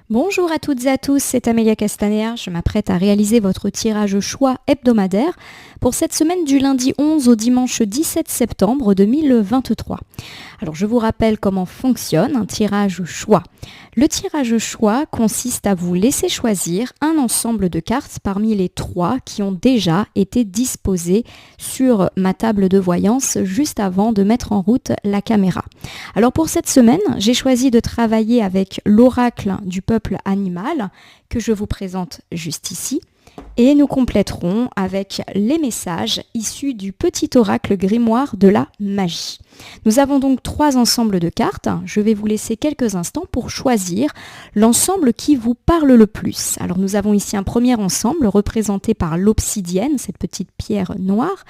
Bonjour à toutes et à tous, c'est Amélia Castaner. Je m'apprête à réaliser votre tirage choix hebdomadaire pour cette semaine du lundi 11 au dimanche 17 septembre 2023. Alors je vous rappelle comment fonctionne un tirage choix. Le tirage choix consiste à vous laisser choisir un ensemble de cartes parmi les 3 qui ont déjà été disposées sur ma table de voyance juste avant de mettre en route la caméra. Alors pour cette semaine, j'ai choisi de travailler avec l'oracle du peuple animal que je vous présente juste ici. Et nous compléterons avec les messages issus du petit oracle grimoire de la magie. Nous avons donc 3 ensembles de cartes. Je vais vous laisser quelques instants pour choisir l'ensemble qui vous parle le plus. Alors nous avons ici un premier ensemble représenté par l'obsidienne, cette petite pierre noire.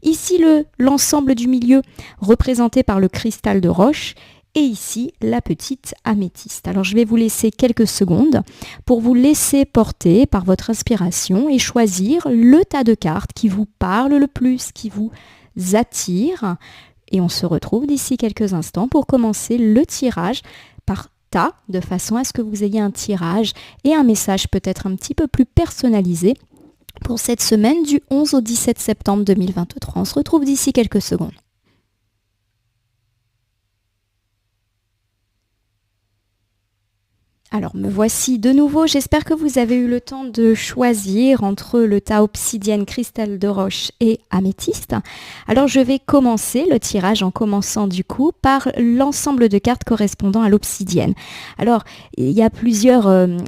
Ici l'ensemble du milieu représenté par le cristal de roche. Et ici, la petite améthyste. Alors, je vais vous laisser quelques secondes pour vous laisser porter par votre inspiration et choisir le tas de cartes qui vous parle le plus, qui vous attire. Et on se retrouve d'ici quelques instants pour commencer le tirage par tas, de façon à ce que vous ayez un tirage et un message peut-être un petit peu plus personnalisé pour cette semaine du 11 au 17 septembre 2023. On se retrouve d'ici quelques secondes. Alors me voici de nouveau, j'espère que vous avez eu le temps de choisir entre le tas obsidienne, cristal de roche et améthyste. Alors je vais commencer le tirage en commençant du coup par l'ensemble de cartes correspondant à l'obsidienne. Alors il y a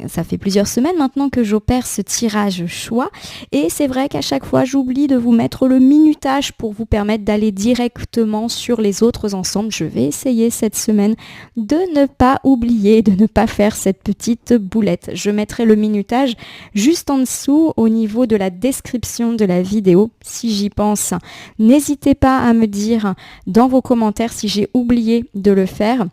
ça fait plusieurs semaines maintenant que j'opère ce tirage choix et c'est vrai qu'à chaque fois j'oublie de vous mettre le minutage pour vous permettre d'aller directement sur les autres ensembles. Je vais essayer cette semaine de ne pas oublier, de ne pas faire cette petite boulette. Je mettrai le minutage juste en dessous au niveau de la description de la vidéo si j'y pense. N'hésitez pas à me dire dans vos commentaires si j'ai oublié de le faire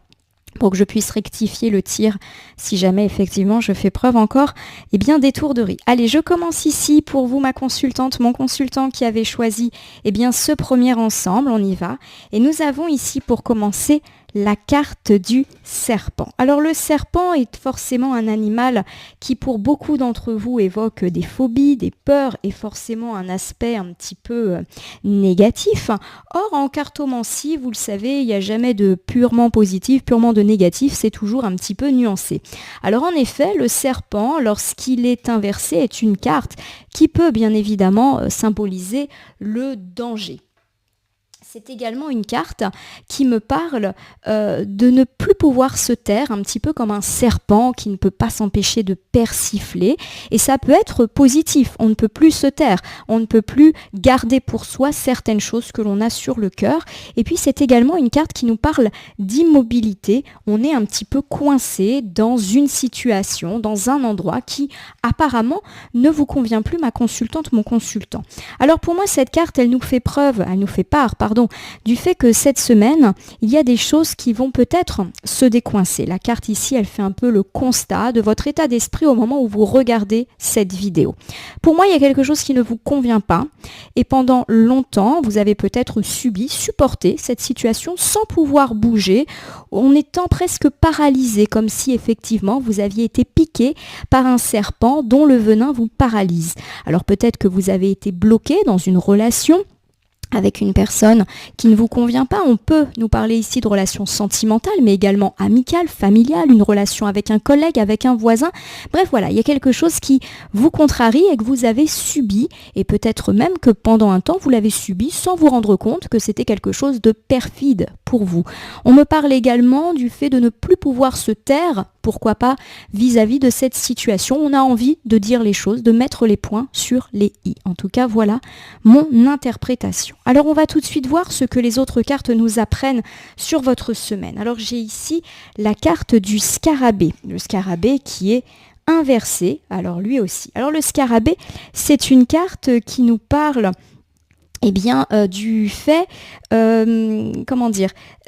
pour que je puisse rectifier le tir si jamais effectivement je fais preuve encore d'étourderie. Allez, je commence ici pour vous ma consultante, mon consultant qui avait choisi ce premier ensemble, on y va. Et nous avons ici pour commencer la carte du serpent. Alors le serpent est forcément un animal qui pour beaucoup d'entre vous évoque des phobies, des peurs et forcément un aspect un petit peu négatif. Or en cartomancie, vous le savez, il n'y a jamais de purement positif, purement de négatif, c'est toujours un petit peu nuancé. Alors en effet, le serpent, lorsqu'il est inversé, est une carte qui peut bien évidemment symboliser le danger. C'est également une carte qui me parle de ne plus pouvoir se taire, un petit peu comme un serpent qui ne peut pas s'empêcher de persifler. Et ça peut être positif, on ne peut plus se taire, on ne peut plus garder pour soi certaines choses que l'on a sur le cœur. Et puis c'est également une carte qui nous parle d'immobilité. On est un petit peu coincé dans une situation, dans un endroit qui apparemment ne vous convient plus, ma consultante, mon consultant. Alors pour moi, cette carte, elle nous fait part, du fait que cette semaine, il y a des choses qui vont peut-être se décoincer. La carte ici, elle fait un peu le constat de votre état d'esprit au moment où vous regardez cette vidéo. Pour moi, il y a quelque chose qui ne vous convient pas et pendant longtemps, vous avez peut-être supporté cette situation sans pouvoir bouger, en étant presque paralysé, comme si effectivement vous aviez été piqué par un serpent dont le venin vous paralyse. Alors peut-être que vous avez été bloqué dans une relation avec une personne qui ne vous convient pas. On peut nous parler ici de relations sentimentales, mais également amicales, familiales, une relation avec un collègue, avec un voisin. Bref, voilà, il y a quelque chose qui vous contrarie et que vous avez subi, et peut-être même que pendant un temps, vous l'avez subi sans vous rendre compte que c'était quelque chose de perfide pour vous. On me parle également du fait de ne plus pouvoir se taire, pourquoi pas, vis-à-vis de cette situation. On a envie de dire les choses, de mettre les points sur les i. En tout cas, voilà mon interprétation. Alors on va tout de suite voir ce que les autres cartes nous apprennent sur votre semaine. Alors j'ai ici la carte du scarabée. Le scarabée qui est inversé, alors lui aussi. Alors le scarabée, c'est une carte qui nous parle du fait,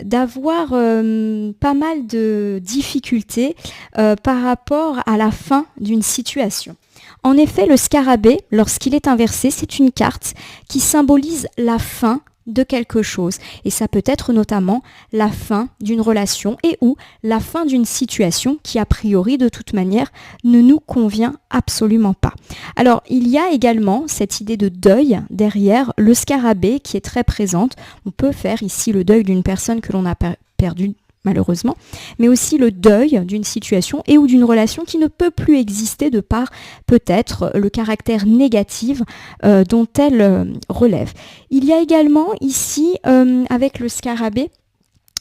d'avoir pas mal de difficultés par rapport à la fin d'une situation. En effet, le scarabée, lorsqu'il est inversé, c'est une carte qui symbolise la fin de quelque chose. Et ça peut être notamment la fin d'une relation et ou la fin d'une situation qui, a priori, de toute manière, ne nous convient absolument pas. Alors, il y a également cette idée de deuil derrière le scarabée qui est très présente. On peut faire ici le deuil d'une personne que l'on a perdue malheureusement, mais aussi le deuil d'une situation et ou d'une relation qui ne peut plus exister de par peut-être le caractère négatif dont elle relève. Il y a également ici, avec le scarabée,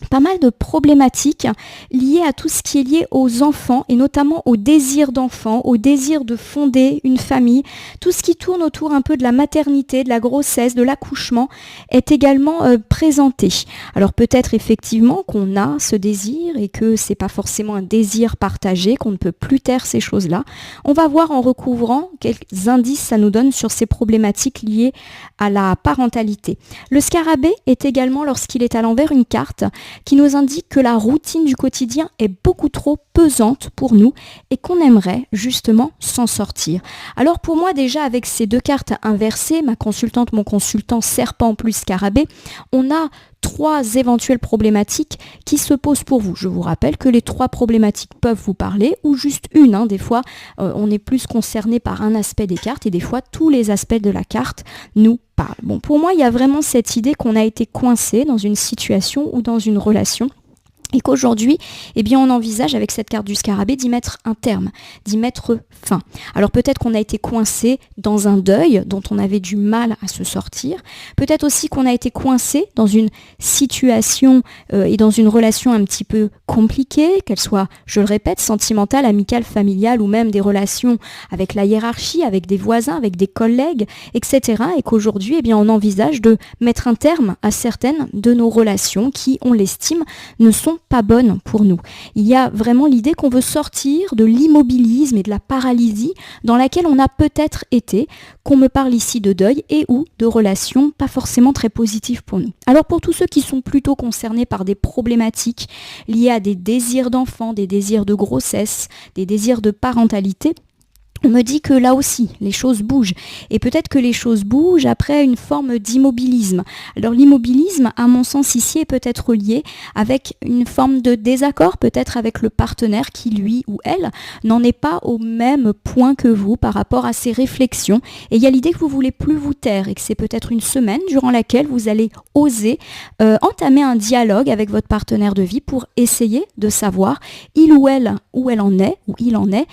pas mal de problématiques liées à tout ce qui est lié aux enfants et notamment au désir d'enfant, au désir de fonder une famille. Tout ce qui tourne autour un peu de la maternité, de la grossesse, de l'accouchement est également présenté. Alors peut-être effectivement qu'on a ce désir et que c'est pas forcément un désir partagé, qu'on ne peut plus taire ces choses-là. On va voir en recouvrant quelques indices ça nous donne sur ces problématiques liées à la parentalité. Le scarabée est également, lorsqu'il est à l'envers, une carte qui nous indique que la routine du quotidien est beaucoup trop pesante pour nous et qu'on aimerait justement s'en sortir. Alors pour moi déjà avec ces deux cartes inversées, ma consultante, mon consultant, serpent plus scarabée, on a 3 éventuelles problématiques qui se posent pour vous. Je vous rappelle que les 3 problématiques peuvent vous parler ou juste une. Des fois, on est plus concerné par un aspect des cartes et des fois, tous les aspects de la carte nous parlent. Bon, pour moi, il y a vraiment cette idée qu'on a été coincé dans une situation ou dans une relation et qu'aujourd'hui, eh bien, on envisage avec cette carte du scarabée d'y mettre un terme, d'y mettre fin. Alors peut-être qu'on a été coincé dans un deuil dont on avait du mal à se sortir. Peut-être aussi qu'on a été coincé dans une situation et dans une relation un petit peu compliquée, qu'elle soit, je le répète, sentimentale, amicale, familiale ou même des relations avec la hiérarchie, avec des voisins, avec des collègues, etc. Et qu'aujourd'hui, eh bien, on envisage de mettre un terme à certaines de nos relations qui, on l'estime, ne sont pas bonne pour nous. Il y a vraiment l'idée qu'on veut sortir de l'immobilisme et de la paralysie dans laquelle on a peut-être été, qu'on me parle ici de deuil et ou de relations pas forcément très positives pour nous. Alors pour tous ceux qui sont plutôt concernés par des problématiques liées à des désirs d'enfants, des désirs de grossesse, des désirs de parentalité, on me dit que là aussi, les choses bougent. Et peut-être que les choses bougent après une forme d'immobilisme. Alors l'immobilisme, à mon sens ici, est peut-être lié avec une forme de désaccord, peut-être avec le partenaire qui, lui ou elle, n'en est pas au même point que vous par rapport à ses réflexions. Et il y a l'idée que vous voulez plus vous taire et que c'est peut-être une semaine durant laquelle vous allez oser entamer un dialogue avec votre partenaire de vie pour essayer de savoir il ou elle où elle en est, ou il en est,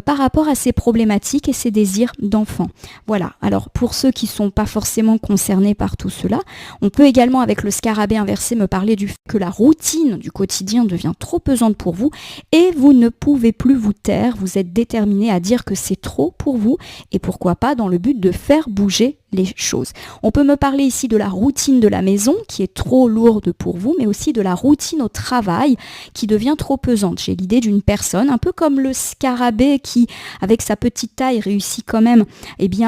par rapport à ses problématiques et ses désirs d'enfant. Voilà, alors pour ceux qui ne sont pas forcément concernés par tout cela, on peut également avec le scarabée inversé me parler du fait que la routine du quotidien devient trop pesante pour vous et vous ne pouvez plus vous taire, vous êtes déterminé à dire que c'est trop pour vous et pourquoi pas dans le but de faire bouger les choses. On peut me parler ici de la routine de la maison qui est trop lourde pour vous, mais aussi de la routine au travail qui devient trop pesante. J'ai l'idée d'une personne, un peu comme le scarabée qui, avec sa petite taille, réussit quand même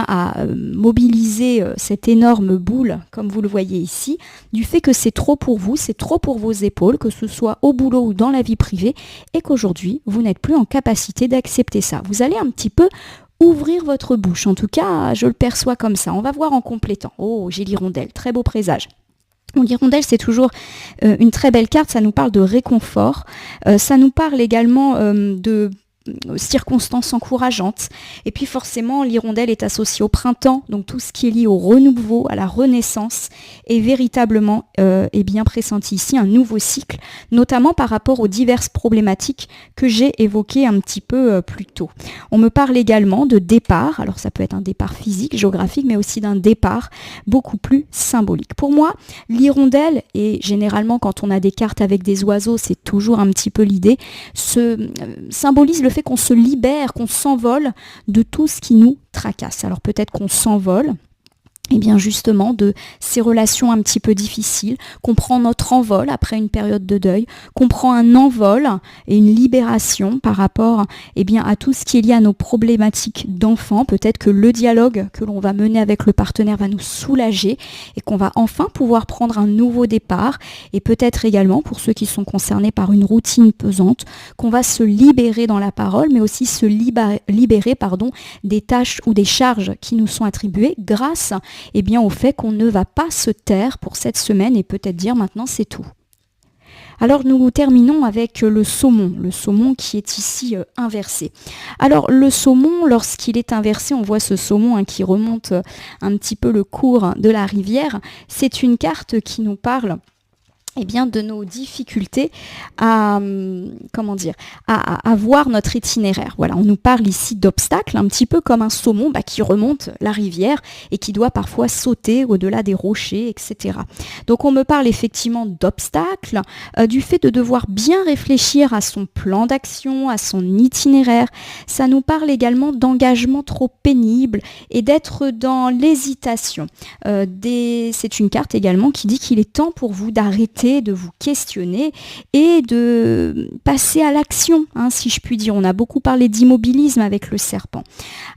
à mobiliser cette énorme boule, comme vous le voyez ici, du fait que c'est trop pour vous, c'est trop pour vos épaules, que ce soit au boulot ou dans la vie privée, et qu'aujourd'hui, vous n'êtes plus en capacité d'accepter ça. Vous allez un petit peu ouvrir votre bouche. En tout cas, je le perçois comme ça. On va voir en complétant. Oh, j'ai l'hirondelle. Très beau présage. L'hirondelle, c'est toujours une très belle carte. Ça nous parle de réconfort. Ça nous parle également de circonstances encourageantes. Et puis forcément, l'hirondelle est associée au printemps, donc tout ce qui est lié au renouveau, à la renaissance, est véritablement bien pressenti ici, un nouveau cycle, notamment par rapport aux diverses problématiques que j'ai évoquées un petit peu plus tôt. On me parle également de départ, alors ça peut être un départ physique, géographique, mais aussi d'un départ beaucoup plus symbolique. Pour moi, l'hirondelle, et généralement quand on a des cartes avec des oiseaux, c'est toujours un petit peu l'idée, symbolise le fait qu'on se libère, qu'on s'envole de tout ce qui nous tracasse. Alors peut-être qu'on s'envole justement de ces relations un petit peu difficiles, qu'on prend notre envol après une période de deuil, qu'on prend un envol et une libération par rapport à tout ce qui est lié à nos problématiques d'enfants. Peut-être que le dialogue que l'on va mener avec le partenaire va nous soulager et qu'on va enfin pouvoir prendre un nouveau départ et peut-être également pour ceux qui sont concernés par une routine pesante, qu'on va se libérer dans la parole mais aussi se libérer des tâches ou des charges qui nous sont attribuées grâce eh bien, au fait qu'on ne va pas se taire pour cette semaine et peut-être dire maintenant c'est tout. Alors nous terminons avec le saumon qui est ici inversé. Alors le saumon, lorsqu'il est inversé, on voit ce saumon qui remonte un petit peu le cours de la rivière. C'est une carte qui nous parle de nos difficultés à voir notre itinéraire. Voilà, on nous parle ici d'obstacles, un petit peu comme un saumon qui remonte la rivière et qui doit parfois sauter au-delà des rochers, etc. Donc on me parle effectivement d'obstacles, du fait de devoir bien réfléchir à son plan d'action, à son itinéraire. Ça nous parle également d'engagement trop pénible et d'être dans l'hésitation. C'est une carte également qui dit qu'il est temps pour vous d'arrêter de vous questionner et de passer à l'action, si je puis dire. On a beaucoup parlé d'immobilisme avec le serpent.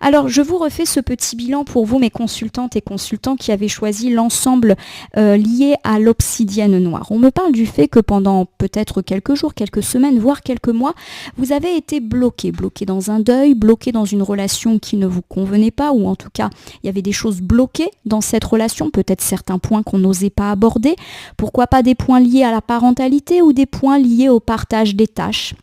Alors, je vous refais ce petit bilan pour vous, mes consultantes et consultants qui avaient choisi l'ensemble lié à l'obsidienne noire. On me parle du fait que pendant peut-être quelques jours, quelques semaines, voire quelques mois, vous avez été bloqué dans un deuil, bloqué dans une relation qui ne vous convenait pas, ou en tout cas, il y avait des choses bloquées dans cette relation, peut-être certains points qu'on n'osait pas aborder, pourquoi pas des points liés à la parentalité ou des points liés au partage des tâches.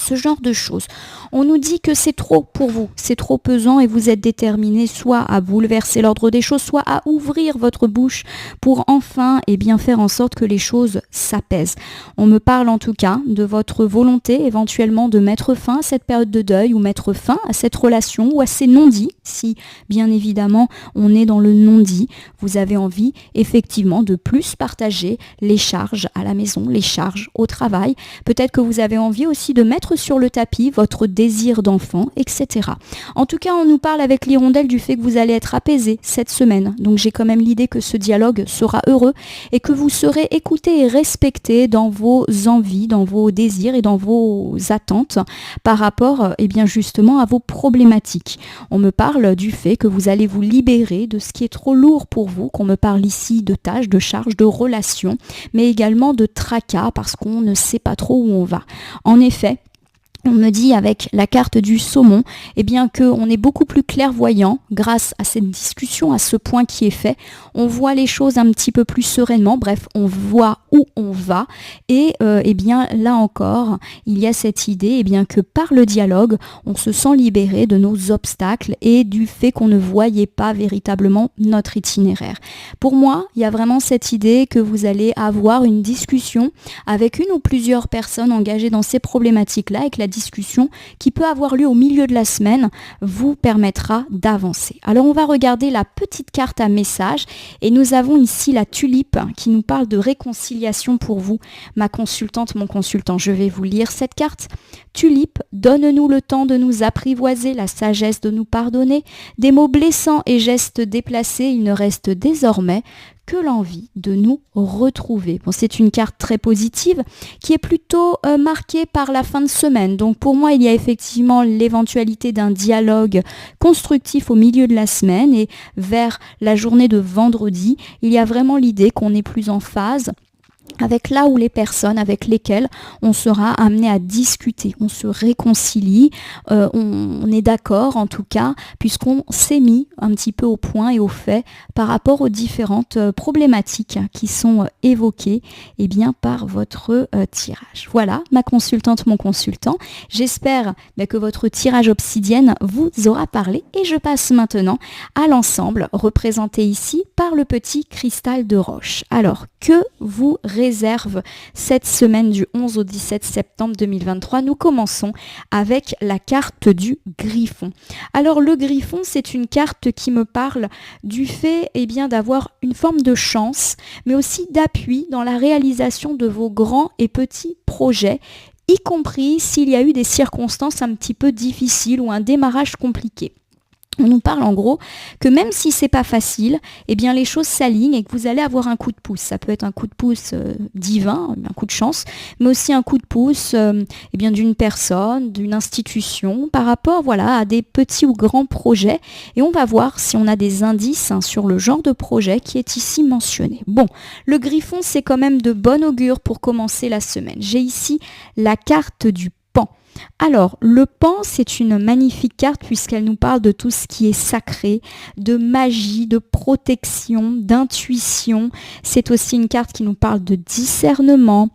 Ce genre de choses. On nous dit que c'est trop pour vous, c'est trop pesant et vous êtes déterminé soit à bouleverser l'ordre des choses, soit à ouvrir votre bouche pour enfin faire en sorte que les choses s'apaisent. On me parle en tout cas de votre volonté éventuellement de mettre fin à cette période de deuil ou mettre fin à cette relation ou à ces non-dits, si bien évidemment on est dans le non-dit. Vous avez envie effectivement de plus partager les charges à la maison, les charges au travail. Peut-être que vous avez envie aussi de mettre sur le tapis votre désir d'enfant, etc. En tout cas, on nous parle avec l'hirondelle du fait que vous allez être apaisé cette semaine. Donc j'ai quand même l'idée que ce dialogue sera heureux et que vous serez écouté et respecté dans vos envies, dans vos désirs et dans vos attentes par rapport justement à vos problématiques. On me parle du fait que vous allez vous libérer de ce qui est trop lourd pour vous, qu'on me parle ici de tâches, de charges, de relations, mais également de tracas parce qu'on ne sait pas trop où on va. En effet, on me dit avec la carte du saumon, qu'on est beaucoup plus clairvoyant grâce à cette discussion, à ce point qui est fait. On voit les choses un petit peu plus sereinement, bref, on voit où on va. Et là encore, il y a cette idée que par le dialogue, on se sent libéré de nos obstacles et du fait qu'on ne voyait pas véritablement notre itinéraire. Pour moi, il y a vraiment cette idée que vous allez avoir une discussion avec une ou plusieurs personnes engagées dans ces problématiques-là et que la discussion qui peut avoir lieu au milieu de la semaine vous permettra d'avancer. Alors on va regarder la petite carte à message et nous avons ici la tulipe qui nous parle de réconciliation pour vous, ma consultante, mon consultant. Je vais vous lire cette carte. Tulipe, donne-nous le temps de nous apprivoiser, la sagesse de nous pardonner. Des mots blessants et gestes déplacés, il ne reste désormais que l'envie de nous retrouver. Bon, c'est une carte très positive qui est plutôt marquée par la fin de semaine. Donc pour moi, il y a effectivement l'éventualité d'un dialogue constructif au milieu de la semaine et vers la journée de vendredi, il y a vraiment l'idée qu'on est plus en phase avec là où les personnes avec lesquelles on sera amené à discuter, on se réconcilie, on est d'accord en tout cas, puisqu'on s'est mis un petit peu au point et au fait par rapport aux différentes problématiques qui sont évoquées par votre tirage. Voilà, ma consultante, mon consultant. J'espère que votre tirage obsidienne vous aura parlé et je passe maintenant à l'ensemble représenté ici par le petit cristal de roche. Alors, que vous réserve cette semaine du 11 au 17 septembre 2023. Nous commençons avec la carte du Griffon. Alors le Griffon, c'est une carte qui me parle du fait d'avoir une forme de chance, mais aussi d'appui dans la réalisation de vos grands et petits projets, y compris s'il y a eu des circonstances un petit peu difficiles ou un démarrage compliqué. On nous parle en gros que même si c'est pas facile, les choses s'alignent et que vous allez avoir un coup de pouce. Ça peut être un coup de pouce divin, un coup de chance, mais aussi un coup de pouce d'une personne, d'une institution par rapport à des petits ou grands projets. Et on va voir si on a des indices sur le genre de projet qui est ici mentionné. Bon, le Griffon, c'est quand même de bon augure pour commencer la semaine. J'ai ici la carte du Pan. Alors, le pan, c'est une magnifique carte puisqu'elle nous parle de tout ce qui est sacré, de magie, de protection, d'intuition. C'est aussi une carte qui nous parle de discernement,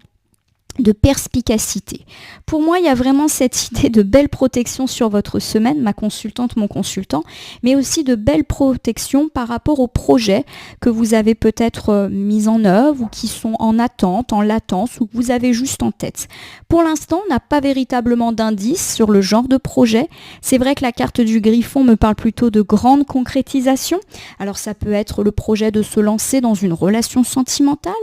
de perspicacité. Pour moi, il y a vraiment cette idée de belle protection sur votre semaine, ma consultante, mon consultant, mais aussi de belle protection par rapport aux projets que vous avez peut-être mis en œuvre ou qui sont en attente, en latence ou que vous avez juste en tête. Pour l'instant, on n'a pas véritablement d'indice sur le genre de projet. C'est vrai que la carte du Griffon me parle plutôt de grande concrétisation. Alors ça peut être le projet de se lancer dans une relation sentimentale,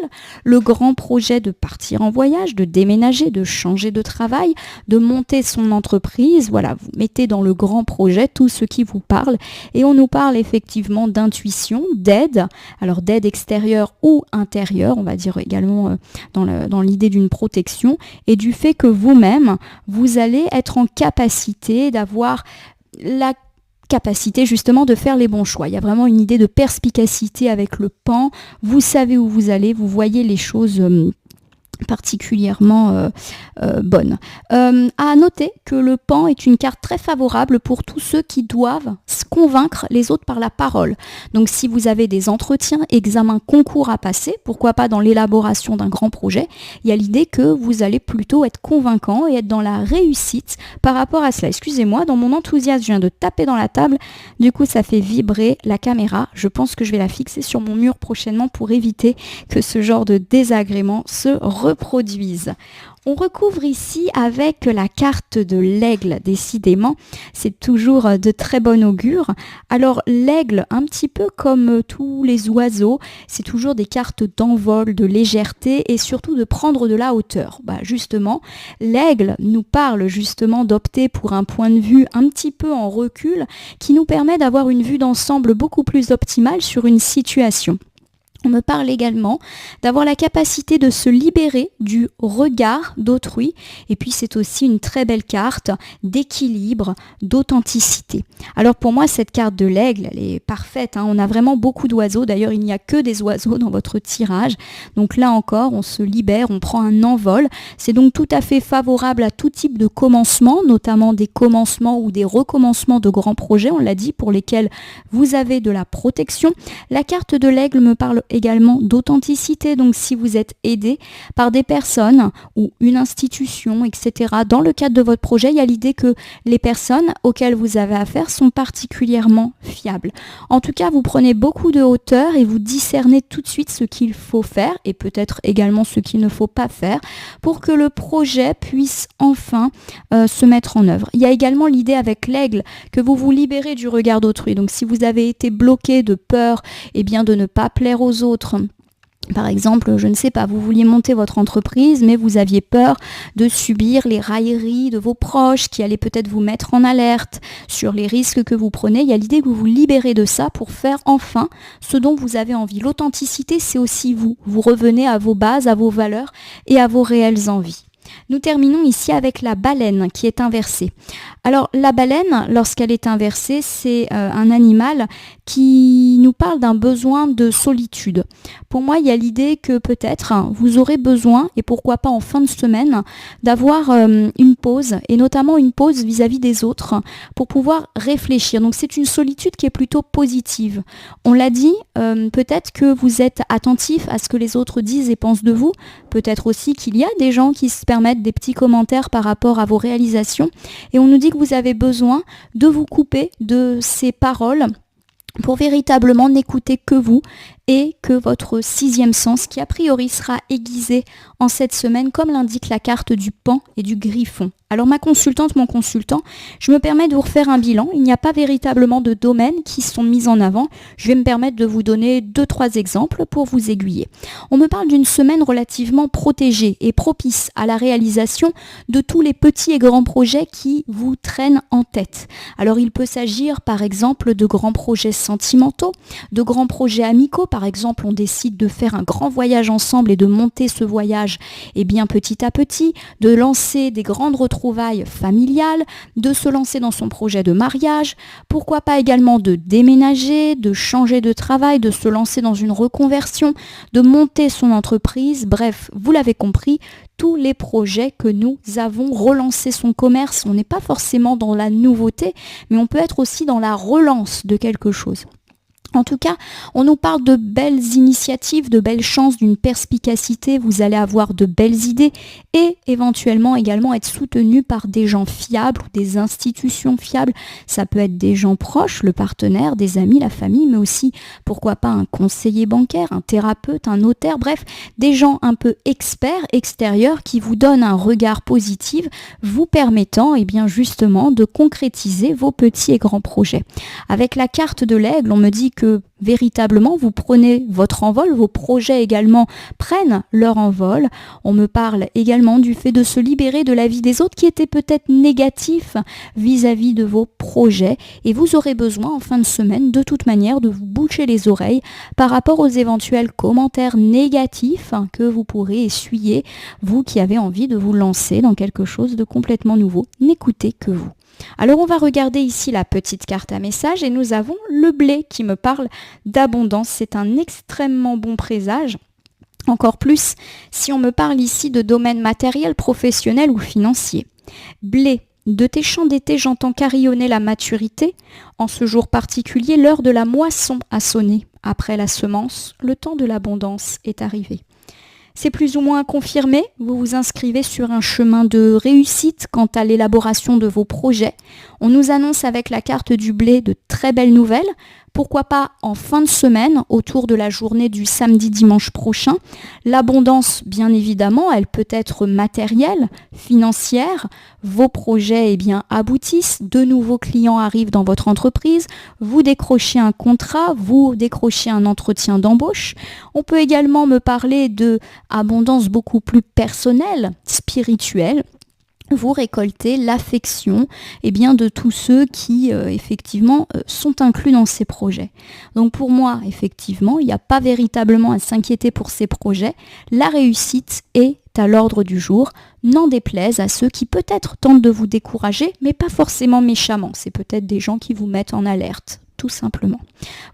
le grand projet de partir en voyage, de déménager, de changer de travail, de monter son entreprise. Voilà, vous mettez dans le grand projet tout ce qui vous parle. Et on nous parle effectivement d'intuition, d'aide, alors d'aide extérieure ou intérieure, on va dire également dans l'idée d'une protection, et du fait que vous-même, vous allez être en capacité d'avoir la capacité justement de faire les bons choix. Il y a vraiment une idée de perspicacité avec le pan. Vous savez où vous allez, vous voyez les choses particulièrement bonne. À noter que le pan est une carte très favorable pour tous ceux qui doivent convaincre les autres par la parole. Donc si vous avez des entretiens, examens, concours à passer, pourquoi pas dans l'élaboration d'un grand projet, il y a l'idée que vous allez plutôt être convaincant et être dans la réussite par rapport à cela. Excusez-moi, dans mon enthousiasme, je viens de taper dans la table, du coup ça fait vibrer la caméra. Je pense que je vais la fixer sur mon mur prochainement pour éviter que ce genre de désagrément se reproduise. On recouvre ici avec la carte de l'aigle, décidément, c'est toujours de très bon augure. Alors l'aigle, un petit peu comme tous les oiseaux, c'est toujours des cartes d'envol, de légèreté et surtout de prendre de la hauteur. Justement, l'aigle nous parle justement d'opter pour un point de vue un petit peu en recul qui nous permet d'avoir une vue d'ensemble beaucoup plus optimale sur une situation. On me parle également d'avoir la capacité de se libérer du regard d'autrui. Et puis c'est aussi une très belle carte d'équilibre, d'authenticité. Alors pour moi, cette carte de l'aigle, elle est parfaite. On a vraiment beaucoup d'oiseaux. D'ailleurs, il n'y a que des oiseaux dans votre tirage. Donc là encore, on se libère, on prend un envol. C'est donc tout à fait favorable à tout type de commencement, notamment des commencements ou des recommencements de grands projets, on l'a dit, pour lesquels vous avez de la protection. La carte de l'aigle me parle également d'authenticité, donc si vous êtes aidé par des personnes ou une institution, etc. Dans le cadre de votre projet, il y a l'idée que les personnes auxquelles vous avez affaire sont particulièrement fiables. En tout cas, vous prenez beaucoup de hauteur et vous discernez tout de suite ce qu'il faut faire et peut-être également ce qu'il ne faut pas faire pour que le projet puisse enfin se mettre en œuvre. Il y a également l'idée avec l'aigle que vous vous libérez du regard d'autrui. Donc si vous avez été bloqué de peur de ne pas plaire aux autres, par exemple, je ne sais pas, vous vouliez monter votre entreprise, mais vous aviez peur de subir les railleries de vos proches qui allaient peut-être vous mettre en alerte sur les risques que vous prenez. Il y a l'idée que vous vous libérez de ça pour faire enfin ce dont vous avez envie. L'authenticité, c'est aussi vous. Vous revenez à vos bases, à vos valeurs et à vos réelles envies. Nous terminons ici avec la baleine qui est inversée. Alors la baleine, lorsqu'elle est inversée, c'est un animal qui nous parle d'un besoin de solitude. Pour moi, il y a l'idée que peut-être vous aurez besoin, et pourquoi pas en fin de semaine, d'avoir une pause, et notamment une pause vis-à-vis des autres, pour pouvoir réfléchir. Donc c'est une solitude qui est plutôt positive. On l'a dit, peut-être que vous êtes attentif à ce que les autres disent et pensent de vous. Peut-être aussi qu'il y a des gens qui se permettent des petits commentaires par rapport à vos réalisations. Et on nous dit que vous avez besoin de vous couper de ces paroles pour véritablement n'écouter que vous et que votre sixième sens, qui a priori sera aiguisé en cette semaine, comme l'indique la carte du pan et du griffon. Alors ma consultante, mon consultant, je me permets de vous refaire un bilan. Il n'y a pas véritablement de domaines qui sont mis en avant. Je vais me permettre de vous donner 2-3 exemples pour vous aiguiller. On me parle d'une semaine relativement protégée et propice à la réalisation de tous les petits et grands projets qui vous traînent en tête. Alors il peut s'agir par exemple de grands projets sentimentaux, de grands projets amicaux par par exemple on décide de faire un grand voyage ensemble et de monter ce voyage petit à petit, de lancer des grandes retrouvailles familiales, de se lancer dans son projet de mariage, pourquoi pas également de déménager, de changer de travail, de se lancer dans une reconversion, de monter son entreprise, bref, vous l'avez compris, tous les projets que nous avons, relancer son commerce, on n'est pas forcément dans la nouveauté, mais on peut être aussi dans la relance de quelque chose. En tout cas, on nous parle de belles initiatives, de belles chances, d'une perspicacité, vous allez avoir de belles idées et éventuellement également être soutenu par des gens fiables ou des institutions fiables. Ça peut être des gens proches, le partenaire, des amis, la famille, mais aussi, pourquoi pas, un conseiller bancaire, un thérapeute, un notaire, bref, des gens un peu experts, extérieurs, qui vous donnent un regard positif, vous permettant justement de concrétiser vos petits et grands projets. Avec la carte de l'aigle, on me dit que véritablement vous prenez votre envol, vos projets également prennent leur envol. On me parle également du fait de se libérer de la vie des autres qui était peut-être négatif vis-à-vis de vos projets et vous aurez besoin en fin de semaine de toute manière de vous boucher les oreilles par rapport aux éventuels commentaires négatifs que vous pourrez essuyer, vous qui avez envie de vous lancer dans quelque chose de complètement nouveau. N'écoutez que vous. Alors on va regarder ici la petite carte à message et nous avons le blé qui me parle d'abondance. C'est un extrêmement bon présage. Encore plus si on me parle ici de domaine matériel, professionnel ou financier. Blé, de tes champs d'été j'entends carillonner la maturité. En ce jour particulier, l'heure de la moisson a sonné. Après la semence, le temps de l'abondance est arrivé. C'est plus ou moins confirmé, vous vous inscrivez sur un chemin de réussite quant à l'élaboration de vos projets. On nous annonce avec la carte du blé de très belles nouvelles. Pourquoi pas en fin de semaine, autour de la journée du samedi-dimanche prochain. L'abondance, bien évidemment, elle peut être matérielle, financière. Vos projets aboutissent, de nouveaux clients arrivent dans votre entreprise, vous décrochez un contrat, vous décrochez un entretien d'embauche. On peut également me parler de abondance beaucoup plus personnelle, spirituelle. Vous récoltez l'affection de tous ceux qui sont inclus dans ces projets. Donc pour moi, effectivement, il n'y a pas véritablement à s'inquiéter pour ces projets. La réussite est à l'ordre du jour, n'en déplaise à ceux qui peut-être tentent de vous décourager, mais pas forcément méchamment. C'est peut-être des gens qui vous mettent en alerte, tout simplement.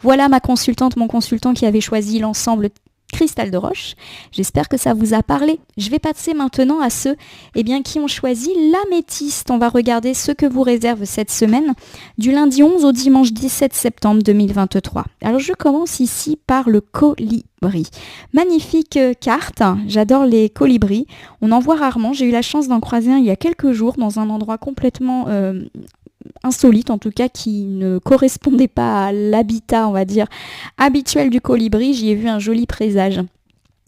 Voilà ma consultante, mon consultant qui avait choisi l'ensemble Cristal de Roche. J'espère que ça vous a parlé. Je vais passer maintenant à ceux qui ont choisi l'améthyste. On va regarder ce que vous réserve cette semaine du lundi 11 au dimanche 17 septembre 2023. Alors je commence ici par le colibri. Magnifique carte, j'adore les colibris. On en voit rarement, j'ai eu la chance d'en croiser un il y a quelques jours dans un endroit complètement insolite, en tout cas qui ne correspondait pas à l'habitat, on va dire, habituel du colibri. J'y ai vu un joli présage.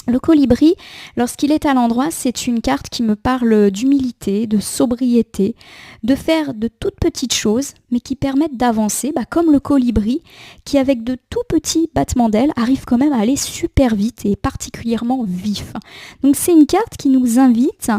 Le colibri, lorsqu'il est à l'endroit, c'est une carte qui me parle d'humilité, de sobriété, de faire de toutes petites choses, mais qui permettent d'avancer, comme le colibri, qui avec de tout petits battements d'ailes arrive quand même à aller super vite et particulièrement vif. Donc c'est une carte qui nous invite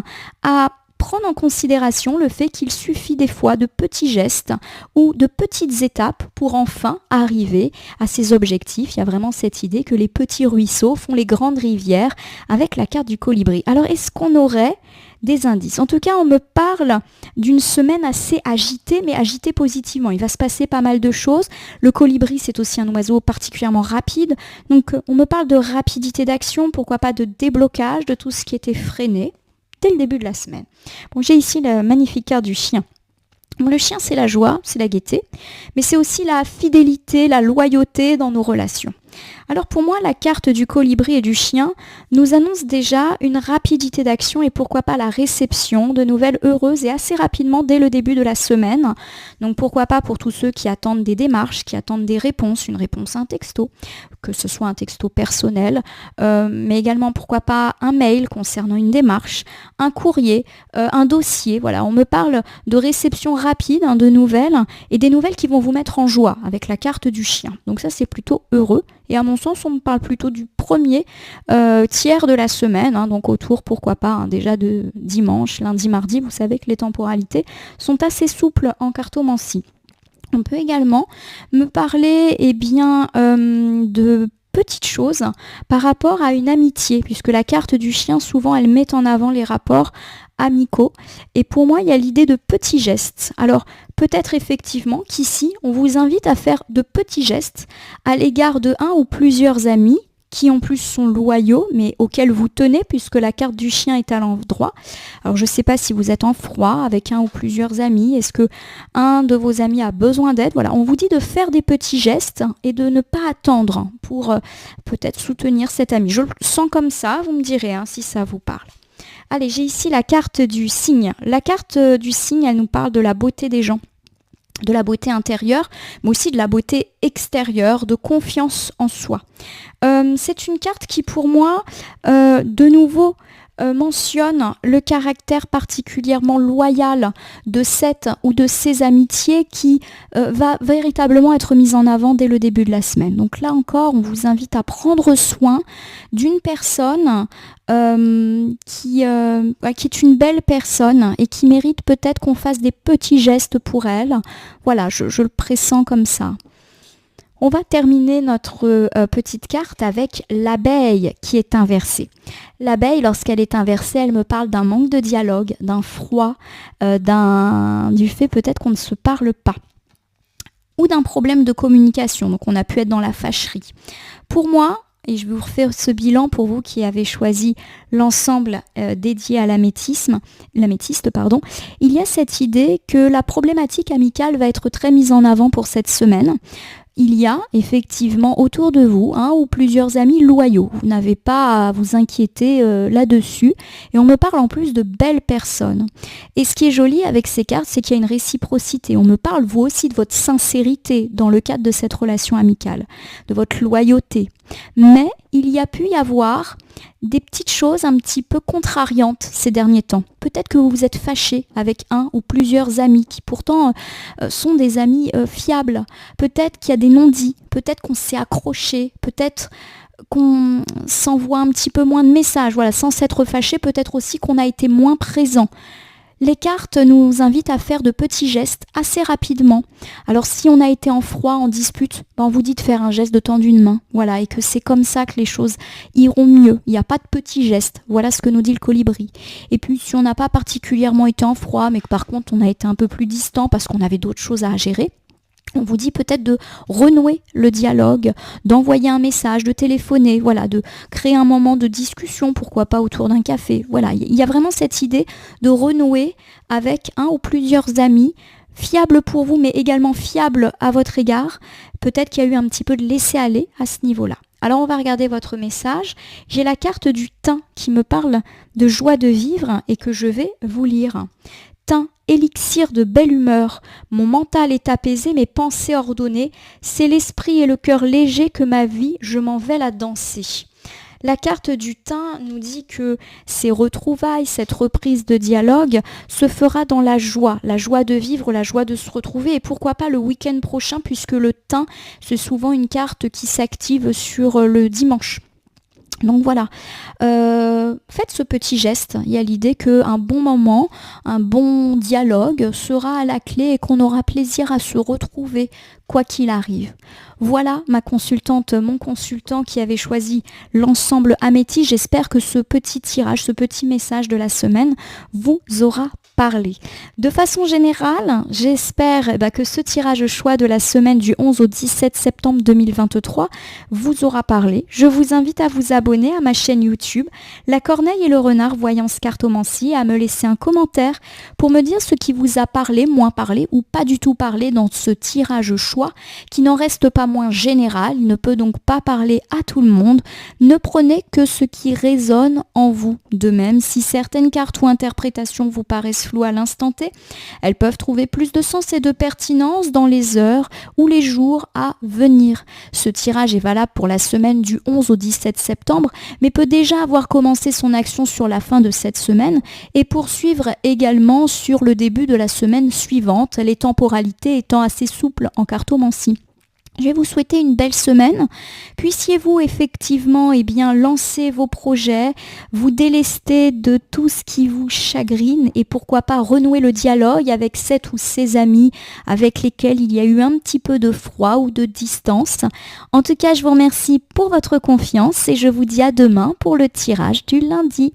à prendre en considération le fait qu'il suffit des fois de petits gestes ou de petites étapes pour enfin arriver à ses objectifs. Il y a vraiment cette idée que les petits ruisseaux font les grandes rivières avec la carte du colibri. Alors est-ce qu'on aurait des indices? En tout cas, on me parle d'une semaine assez agitée, mais agitée positivement. Il va se passer pas mal de choses. Le colibri, c'est aussi un oiseau particulièrement rapide. Donc on me parle de rapidité d'action, pourquoi pas de déblocage de tout ce qui était freiné dès le début de la semaine. Bon, j'ai ici la magnifique carte du chien. Bon, le chien, c'est la joie, c'est la gaieté, mais c'est aussi la fidélité, la loyauté dans nos relations. Alors pour moi, la carte du colibri et du chien nous annonce déjà une rapidité d'action et pourquoi pas la réception de nouvelles heureuses et assez rapidement dès le début de la semaine. Donc pourquoi pas pour tous ceux qui attendent des démarches, qui attendent des réponses, une réponse à un texto, que ce soit un texto personnel, mais également pourquoi pas un mail concernant une démarche, un courrier, un dossier. Voilà, on me parle de réception rapide de nouvelles et des nouvelles qui vont vous mettre en joie avec la carte du chien. Donc ça, c'est plutôt heureux. Et à mon sens, on me parle plutôt du premier tiers de la semaine, donc autour, pourquoi pas, déjà de dimanche, lundi, mardi. Vous savez que les temporalités sont assez souples en cartomancie. On peut également me parler de petites choses par rapport à une amitié, puisque la carte du chien, souvent, elle met en avant les rapports amicaux. Et pour moi, il y a l'idée de petits gestes. Alors, peut-être effectivement qu'ici, on vous invite à faire de petits gestes à l'égard de un ou plusieurs amis qui en plus sont loyaux, mais auxquels vous tenez, puisque la carte du chien est à l'endroit. Alors je ne sais pas si vous êtes en froid avec un ou plusieurs amis, est-ce que un de vos amis a besoin d'aide? Voilà, on vous dit de faire des petits gestes et de ne pas attendre pour peut-être soutenir cet ami. Je le sens comme ça, vous me direz si ça vous parle. Allez, j'ai ici la carte du cygne. La carte du cygne, elle nous parle de la beauté des gens, de la beauté intérieure, mais aussi de la beauté extérieure, de confiance en soi. C'est une carte qui, pour moi, de nouveau, mentionne le caractère particulièrement loyal de cette ou de ces amitiés qui va véritablement être mise en avant dès le début de la semaine. Donc là encore, on vous invite à prendre soin d'une personne qui est une belle personne et qui mérite peut-être qu'on fasse des petits gestes pour elle. Voilà, je le pressens comme ça. On va terminer notre petite carte avec l'abeille qui est inversée. L'abeille, lorsqu'elle est inversée, elle me parle d'un manque de dialogue, d'un froid, du fait peut-être qu'on ne se parle pas, ou d'un problème de communication, donc on a pu être dans la fâcherie. Pour moi, et je vais vous refaire ce bilan pour vous qui avez choisi l'ensemble dédié à l'améthyste, il y a cette idée que la problématique amicale va être très mise en avant pour cette semaine. Il y a effectivement autour de vous un ou plusieurs amis loyaux. Vous n'avez pas à vous inquiéter là-dessus. Et on me parle en plus de belles personnes. Et ce qui est joli avec ces cartes, c'est qu'il y a une réciprocité. On me parle vous aussi de votre sincérité dans le cadre de cette relation amicale, de votre loyauté. Mais il y a pu y avoir des petites choses un petit peu contrariantes ces derniers temps. Peut-être que vous vous êtes fâché avec un ou plusieurs amis qui pourtant sont des amis fiables. Peut-être qu'il y a des non-dits, peut-être qu'on s'est accroché, peut-être qu'on s'envoie un petit peu moins de messages. Voilà, sans s'être fâché, peut-être aussi qu'on a été moins présent. Les cartes nous invitent à faire de petits gestes assez rapidement. Alors si on a été en froid, en dispute, on vous dit de faire un geste de tendre une main. Voilà, et que c'est comme ça que les choses iront mieux. Il n'y a pas de petits gestes. Voilà ce que nous dit le colibri. Et puis si on n'a pas particulièrement été en froid, mais que par contre on a été un peu plus distant parce qu'on avait d'autres choses à gérer, on vous dit peut-être de renouer le dialogue, d'envoyer un message, de téléphoner, voilà, de créer un moment de discussion, pourquoi pas autour d'un café. Voilà, il y a vraiment cette idée de renouer avec un ou plusieurs amis fiables pour vous, mais également fiables à votre égard. Peut-être qu'il y a eu un petit peu de laisser-aller à ce niveau-là. Alors on va regarder votre message. J'ai la carte du thym qui me parle de joie de vivre et que je vais vous lire. Thym, élixir de belle humeur, mon mental est apaisé, mes pensées ordonnées, c'est l'esprit et le cœur léger que ma vie, je m'en vais la danser. La carte du thym nous dit que ces retrouvailles, cette reprise de dialogue se fera dans la joie de vivre, la joie de se retrouver et pourquoi pas le week-end prochain puisque le thym, c'est souvent une carte qui s'active sur le dimanche. Donc voilà, faites ce petit geste. Il y a l'idée qu'un bon moment, un bon dialogue sera à la clé et qu'on aura plaisir à se retrouver quoi qu'il arrive. Voilà ma consultante, mon consultant qui avait choisi l'ensemble Améthyste. J'espère que ce petit tirage, ce petit message de la semaine vous aura parlé. De façon générale, j'espère que ce tirage choix de la semaine du 11 au 17 septembre 2023 vous aura parlé. Je vous invite à vous abonner à ma chaîne YouTube, La Corneille et le Renard Voyance Cartomancie, et à me laisser un commentaire pour me dire ce qui vous a parlé, moins parlé ou pas du tout parlé dans ce tirage choix qui n'en reste pas moins général. Il ne peut donc pas parler à tout le monde. Ne prenez que ce qui résonne en vous. De même, si certaines cartes ou interprétations vous paraissent floues à l'instant T, elles peuvent trouver plus de sens et de pertinence dans les heures ou les jours à venir. Ce tirage est valable pour la semaine du 11 au 17 septembre, mais peut déjà avoir commencé son action sur la fin de cette semaine et poursuivre également sur le début de la semaine suivante, les temporalités étant assez souples en cartomancie. Je vais vous souhaiter une belle semaine. Puissiez-vous effectivement lancer vos projets, vous délester de tout ce qui vous chagrine et pourquoi pas renouer le dialogue avec cet ou ces amis avec lesquels il y a eu un petit peu de froid ou de distance. En tout cas, je vous remercie pour votre confiance et je vous dis à demain pour le tirage du lundi.